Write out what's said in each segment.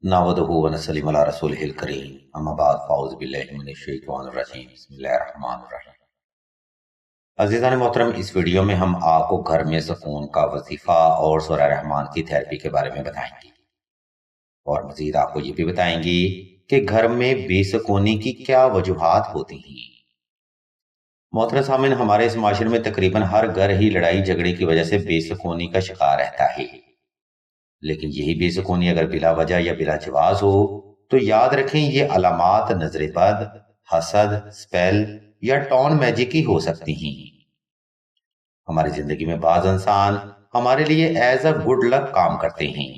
नहमदुहु व नसल्लिमु अला रसूलिहिल करीम अम्मा बाद फ़ाऊज़ु बिल्लाहि मिनश शैतानिर रजीम बिस्मिल्लाहिर रहमानिर रहीम। अज़ीज़ान मोहतरम, इस वीडियो में हम आपको घर में सुकून का वजीफ़ा और सूरह रहमान की थेरेपी के बारे में बताएंगे और मज़ीद आपको ये भी बताएंगे कि घर में बेसुकूनी की क्या वजूहात होती हैं। मोहतरम सामीन, हमारे इस माशरे में तकरीबन हर घर ही लड़ाई झगड़े की वजह से बेसुकूनी का शिकार रहता है। लेकिन यही बेसुकूनी अगर बिला वजह या बिला जवाज हो तो याद रखें ये अलामात नजर बद, हसद, स्पेल या टॉन मैजिक की हो सकती हैं। हमारी जिंदगी में बाज इंसान हमारे लिए एज अ गुड लक काम करते हैं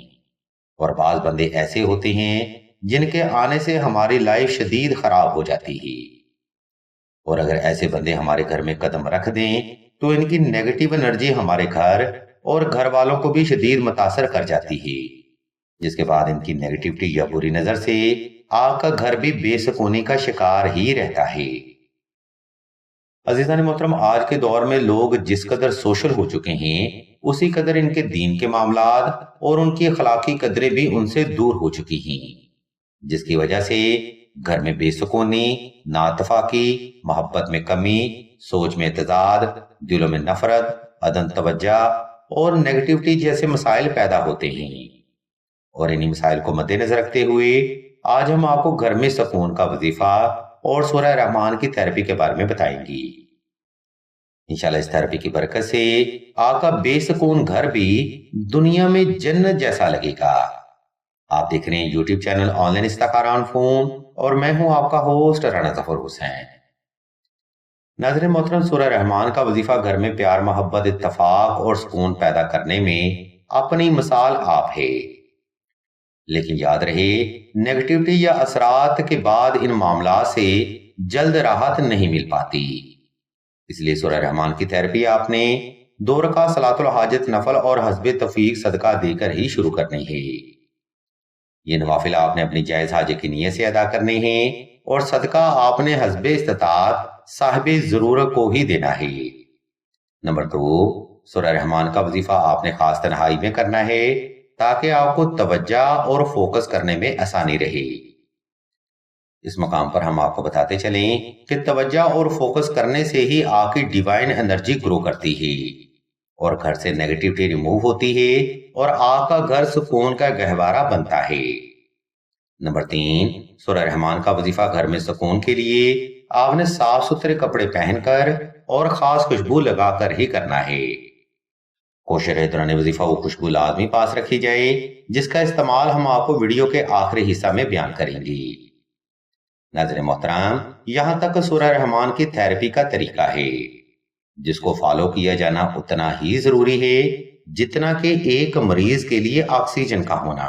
और बाज बंदे ऐसे होते हैं जिनके आने से हमारी लाइफ शदीद खराब हो जाती है। और अगर ऐसे बंदे हमारे घर में कदम रख दें तो इनकी नेगेटिव एनर्जी हमारे घर और घर वालों को भी शदीद मुतासर कर जाती है, जिसके बाद इनकी नेगेटिविटी या बुरी नजर से आपका घर भी बेसुकूनी का शिकार ही रहता है। अजीज़ान मोहतरम, आज के दौर में लोग जिस कदर सोशल हो चुके हैं उसी कदर इनके दीन के मामलात और उनकी अखलाकी कदरें भी उनसे दूर हो चुकी हैं, जिसकी वजह से घर में बेसुकूनी, नातफाकी, मोहब्बत में कमी, सोच में तजाद, दिलों में नफरत, अदम तवज्जा और नेगेटिविटी जैसे मसाइल पैदा होते हैं। और इन्हीं मसाइल को मद्देनजर रखते हुए आज हम आपको घर में सुकून का वजीफा और सूरह रहमान की थेरेपी के बारे में बताएंगे। इंशाल्लाह इस थेरेपी की बरकत से आपका बेसुकून घर भी दुनिया में जन्नत जैसा लगेगा। आप देख रहे हैं यूट्यूब चैनल ऑनलाइन इस्ताखार ऑन फोन और मैं हूं आपका होस्ट राना जफर हुसैन। नाज़रीन मोहतरम, सूरह रहमान का वजीफा घर में प्यार, मोहब्बत, इत्तफाक और सुकून पैदा करने में अपनी मिसाल आप है। लेकिन याद रहे, नेगेटिविटी या असरात के बाद इन मामला से जल्द राहत नहीं मिल पाती। इसलिए सूरह रहमान की थेरेपी आपने 2 रकात सलातुल हाजत नफल और हस्बे तौफीक सदका देकर ही शुरू करनी है। ये नवाफिल आपने अपनी जायज हाजत की नीयत से अदा करने हैं और सदका आपने हस्बे इस्तात साहिबे जरूरत को ही देना है। नंबर 2, सूरह रहमान का वजीफा आपने खास तन्हाई में करना है ताकि आपको तवज्जा और फोकस करने में आसानी रहे। इस मकाम पर हम आपको बताते चलें कि तवज्जा और फोकस करने से ही आपकी डिवाइन एनर्जी ग्रो करती है और घर से नेगेटिविटी रिमूव होती है और आपका घर सुकून का गहवारा बनता है। नंबर 3, सूरह रहमान का वजीफा घर में सुकून के लिए आपने साफ सुथरे कपड़े पहनकर और खास खुशबू लगाकर ही करना है। कोशिश रहे दौरान वजीफा वो खुशबू लाजमी पास रखी जाए, जिसका इस्तेमाल हम आपको वीडियो के आखिरी हिस्सा में बयान करेंगे। नाज़रीन मोहतरम, यहां तक सूरह रहमान की थेरेपी का तरीका है जिसको फॉलो किया जाना उतना ही जरूरी है जितना कि एक मरीज के लिए ऑक्सीजन का होना।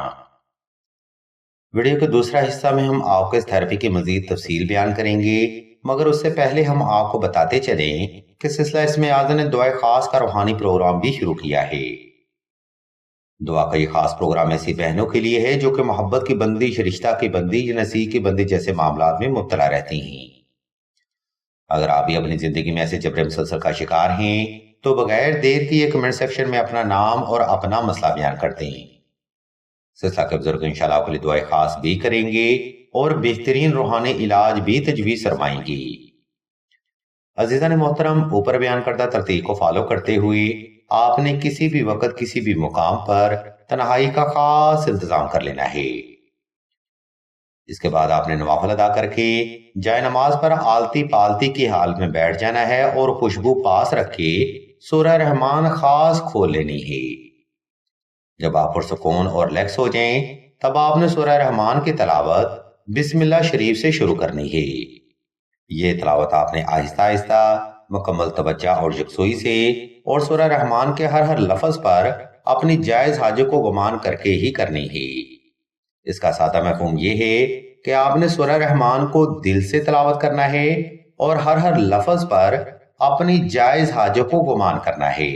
वीडियो के दूसरा हिस्सा में हम आपको इस थेरेपी की मजीद तफसील बयान करेंगे, मगर उससे पहले हम आपको बताते चलें कि सिलसिला इसमें आज़ा ने दुआ खास का रूहानी प्रोग्राम भी शुरू किया है। दुआ का ये खास प्रोग्राम ऐसी बहनों के लिए है जो कि मोहब्बत की बंदी, रिश्ता की बंदी, नसीब की बंदी जैसे मामलात में मुब्तला रहती हैं। अगर आप भी अपनी जिंदगी में ऐसे जबरे मुसलसल का शिकार हैं तो बगैर देर किए कमेंट सेक्शन में अपना नाम और अपना मसला बयान करते हैं। सिलसिला के बुजुर्ग इंशाल्लाह आपके लिए दुआ खास भी करेंगे और बेहतरीन रूहानी इलाज भी तजवीज फरमाएंगी। अजीज़ान मोहतरम, ऊपर बयान करदा तरतीब को फॉलो करते हुए आपने किसी भी वक्त किसी भी मुकाम पर तन्हाई का खास इंतजाम कर लेना है। इसके बाद आपने नवाफिल अदा करके जाए नमाज पर आलती पालती की हाल में बैठ जाना है और खुशबू पास रख के सूरह रहमान खास खोल लेनी है। जब आप पुरसुकून और रिलैक्स हो जाएं तब आपने सूरह रहमान की तलावत बिस्मिल्लाह शरीफ से शुरू करनी है। ये तलावत आपने आहिस्ता आहिस्ता, मुकम्मल तवज्जा और यकसुई से और सूरह रहमान के हर लफ्ज पर अपनी जायज हाजत को गुमान करके ही करनी है। इसका सादा मफहूम ये है कि आपने सूरह रहमान को दिल से तलावत करना है और हर लफ्ज पर अपनी जायज हाजत को गुमान करना है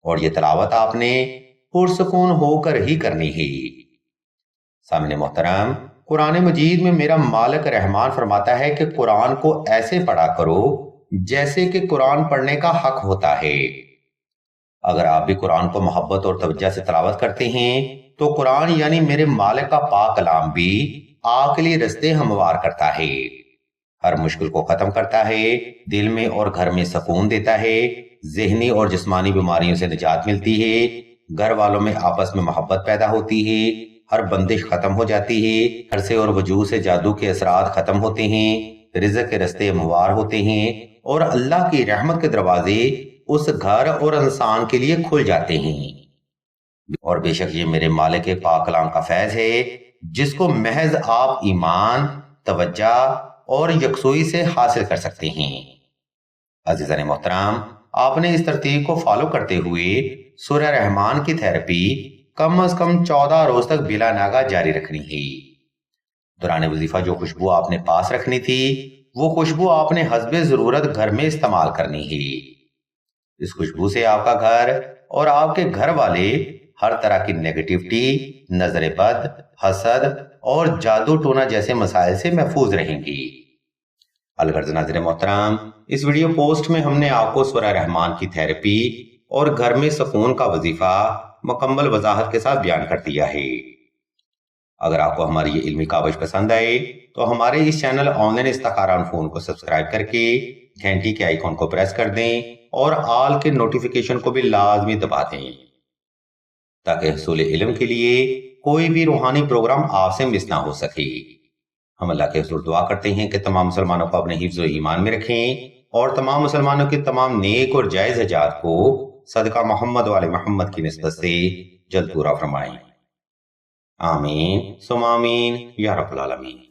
और ये तलावत आपने पुरसुकून होकर ही करनी है। सामने मोहतरम, कुरान मजीद में मेरा मालिक रहमान फरमाता है कि कुरान को ऐसे पढ़ा करो जैसे कि कुरान पढ़ने का हक होता है। اگر آپ بھی قرآن کو محبت اور توجہ سے تلاوت کرتے ہیں تو قرآن یعنی میرے مالک کا پاک کلام بھی آپ کے لیے رستے ہموار کرتا ہے، ہر مشکل کو ختم کرتا ہے، دل میں اور گھر میں سکون دیتا ہے، ذہنی اور جسمانی بیماریوں سے نجات ملتی ہے، گھر والوں میں آپس میں محبت پیدا ہوتی ہے، ہر بندش ختم ہو جاتی ہے، گھر سے اور وجود سے جادو کے اثرات ختم ہوتے ہیں، رزق کے رستے ہموار ہوتے ہیں اور اللہ کی رحمت کے دروازے اس گھر اور انسان کے لیے کھل جاتے ہیں۔ اور بے شک یہ میرے مالک پاک کلام کا فیض ہے جس کو محض آپ ایمان، توجہ اور یکسوئی سے حاصل کر سکتے ہیں۔ عزیزان محترم، آپ نے اس ترتیب کو فالو کرتے ہوئے سورہ رحمان کی تھیراپی کم از کم 14 روز تک بلا ناغہ جاری رکھنی ہے۔ دوران وظیفہ جو خوشبو آپ نے پاس رکھنی تھی وہ خوشبو آپ نے حسب ضرورت گھر میں استعمال کرنی ہے۔ اس خوشبو سے آپ کا گھر اور آپ کے گھر والے ہر طرح کی نیگیٹیوٹی، نظر بد، حسد اور جادو ٹونا جیسے مسائل سے محفوظ رہیں گی۔ الغرض ناظرین محترم، اس ویڈیو پوسٹ میں ہم نے آپ کو سورہ رحمان کی تھیراپی اور گھر میں سکون کا وظیفہ مکمل وضاحت کے ساتھ بیان کر دیا ہے۔ اگر آپ کو ہماری یہ علمی کاوش پسند آئے تو ہمارے اس چینل آن لائن استخارہ آن فون کو سبسکرائب کر کے گھنٹی کے آئیکن کو پریس کر دیں اور آل کے نوٹیفیکیشن کو بھی لازمی دبا دیں تاکہ حصول علم کے لیے کوئی بھی روحانی پروگرام آپ سے مس نہ ہو سکے۔ ہم اللہ کے حضور دعا کرتے ہیں کہ تمام مسلمانوں کو اپنے حفظ و ایمان میں رکھیں اور تمام مسلمانوں کی تمام نیک اور جائز حاجات کو صدقہ محمد و آل محمد کی نسبت سے جلد پورا فرمائیں۔ آمین ثم آمین یا رب العالمین۔